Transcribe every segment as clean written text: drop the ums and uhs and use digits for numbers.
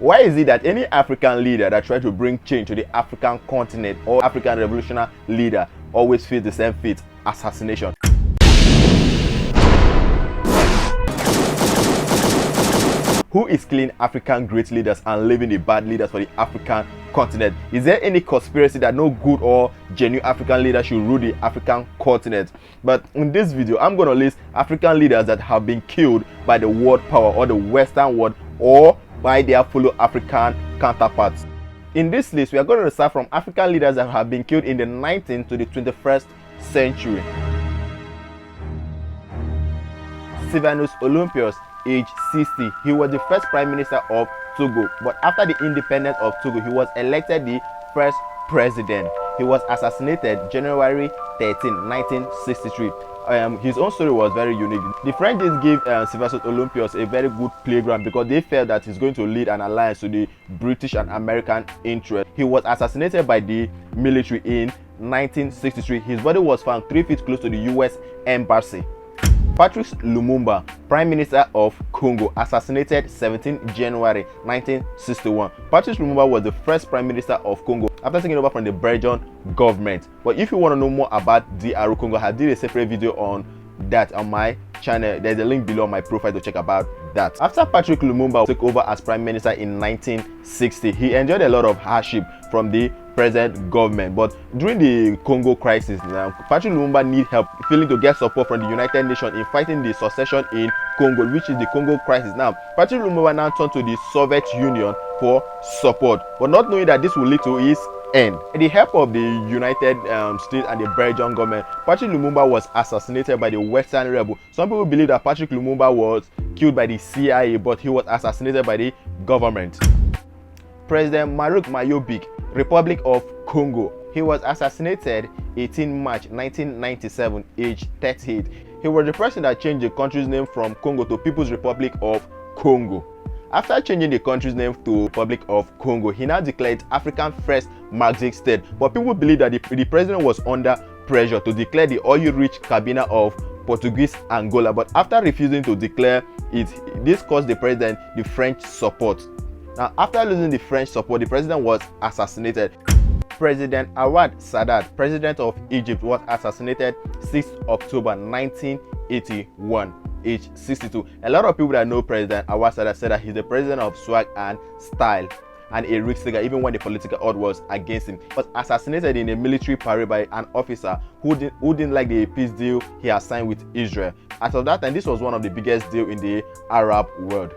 Why is it that any African leader that tries to bring change to the African continent or African revolutionary leader always face the same fate, assassination? Who is killing African great leaders and leaving the bad leaders for the African continent? Is there any conspiracy that no good or genuine African leader should rule the African continent? But in this video, I'm going to list African leaders that have been killed by the world power or the Western world or by their fellow African counterparts. In this list, we are going to start from African leaders that have been killed in the 19th to the 21st century. Sylvanus Olympius, age 60. He was the first prime minister of Togo, but after the independence of Togo, he was elected the first president. He was assassinated January 13, 1963. His own story was very unique. The French didn't give Sylvanus Olympius a very good playground because they felt that he's going to lead an alliance to the British and American interest. He was assassinated by the military in 1963. His body was found 3 feet close to the US Embassy. Patrice Lumumba, Prime Minister of Congo, assassinated 17 January 1961. Patrice Lumumba was the first Prime Minister of Congo after taking over from the Belgian government. But if you want to know more about DR Congo, I did a separate video on that on my channel. There's a link below my profile to check about that. After Patrice Lumumba took over as Prime Minister in 1960, he enjoyed a lot of hardship from the present government, but during the Congo crisis, Patrice Lumumba needed help, failing to get support from the United Nations in fighting the secession in Congo, which is the Congo crisis. Now, Patrice Lumumba now turned to the Soviet Union for support, but not knowing that this will lead to his end. With the help of the United States and the Belgian government, Patrice Lumumba was assassinated by the Western rebel. Some people believe that Patrice Lumumba was killed by the CIA, but he was assassinated by the government. President Maruk Mayobik, Republic of Congo. He was assassinated 18 March 1997, age 38. He was the person that changed the country's name from Congo to People's Republic of Congo. After changing the country's name to Republic of Congo, he now declared African First Marxist State. But people believe that the president was under pressure to declare the oil-rich Cabinda of Portuguese Angola. But after refusing to declare it, this caused the president the French support. Now, after losing the French support, the president was assassinated. President Awad Sadat, president of Egypt, was assassinated 6th October 1981, age 62. A lot of people that know President Awad Sadat said that he's the president of swag and style and a risk taker, even when the political odds was against him. He was assassinated in a military parade by an officer who didn't like the peace deal he had signed with Israel. As of that time, this was one of the biggest deals in the Arab world.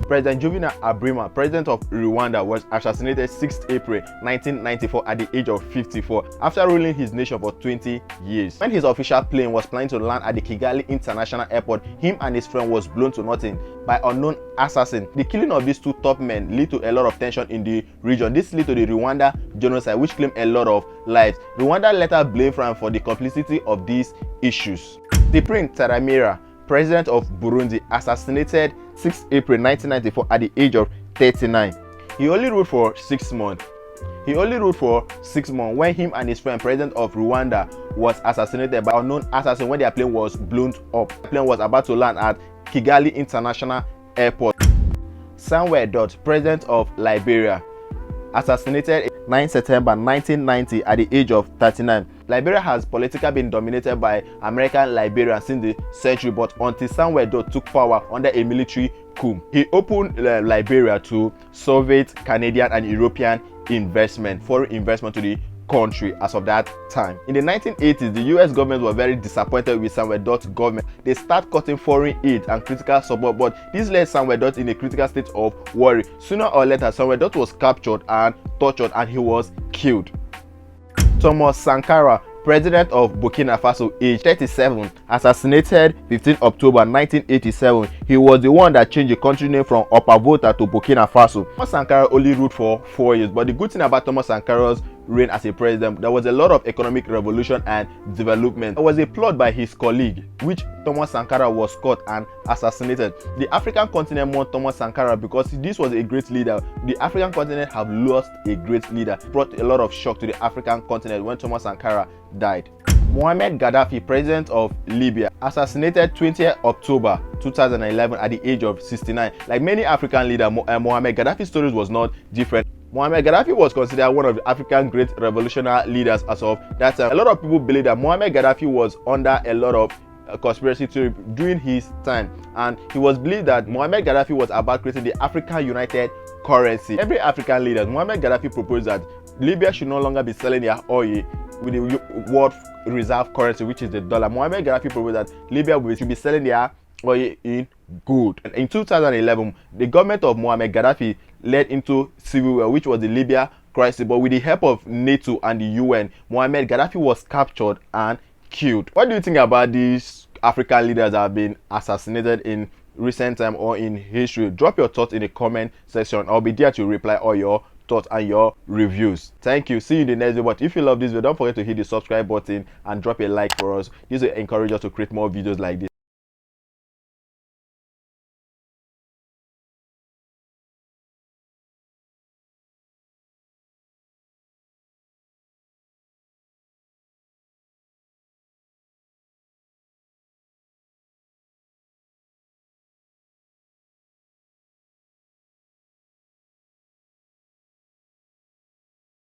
President Juvenal Abrima, president of Rwanda, was assassinated 6th April 1994 at the age of 54 after ruling his nation for 20 years. When his official plane was planning to land at the Kigali International Airport, him and his friend was blown to nothing by unknown assassin. The killing of these two top men led to a lot of tension in the region. This led to the Rwanda genocide, which claimed a lot of lives. Rwanda later blamed France for the complicity of these issues. Cyprien Ntaryamira, president of Burundi, assassinated 6th April 1994 at the age of 39. He only ruled for 6 months. When him and his friend, president of Rwanda, was assassinated by unknown assassin when their plane was blown up. The plane was about to land at Kigali International Airport. Samuel Doe, president of Liberia, assassinated 9 September 1990 at the age of 39. Liberia has politically been dominated by American Liberians since the century, but until Samuel Doe took power under a military coup, he opened Liberia to Soviet, Canadian, and European foreign investment to the country as of that time. In the 1980s, the US government were very disappointed with Samuel Doe's government. They start cutting foreign aid and critical support, but this led Samuel Doe in a critical state of worry. Sooner or later, Samuel Doe was captured and tortured, and he was killed. Thomas Sankara, president of Burkina Faso, age 37, assassinated 15 October 1987. He was the one that changed the country name from Upper Volta to Burkina Faso. Thomas Sankara only ruled for 4 years, but the good thing about Thomas Sankara's reign as a president, there was a lot of economic revolution and development. There was a plot by his colleague, which Thomas Sankara was caught and assassinated. The African continent mourned Thomas Sankara because this was a great leader. The African continent have lost a great leader. It brought a lot of shock to the African continent when Thomas Sankara died. Muammar Gaddafi, president of Libya, assassinated 20th October 2011 at the age of 69. Like many African leaders, Muammar Gaddafi's story was not different. Muammar Gaddafi was considered one of the African great revolutionary leaders as of that time. A lot of people believe that Muammar Gaddafi was under a lot of conspiracy theory during his time, and he was believed that Muammar Gaddafi was about creating the African United Currency. Every African leader, Muammar Gaddafi proposed that Libya should no longer be selling their oil with the world reserve currency, which is the dollar. Muammar Gaddafi proposed that Libya should be selling their oil in gold. And in 2011, the government of Muammar Gaddafi led into civil war, which was the Libya crisis. But with the help of NATO and the UN, Muammar Gaddafi was captured and killed. What do you think about these African leaders that have been assassinated in recent time or in history? Drop your thoughts in the comment section. I'll be there to reply all your thoughts and your reviews. Thank you. See you in the next video. But if you love this video, don't forget to hit the subscribe button and drop a like for us. This will encourage us to create more videos like this.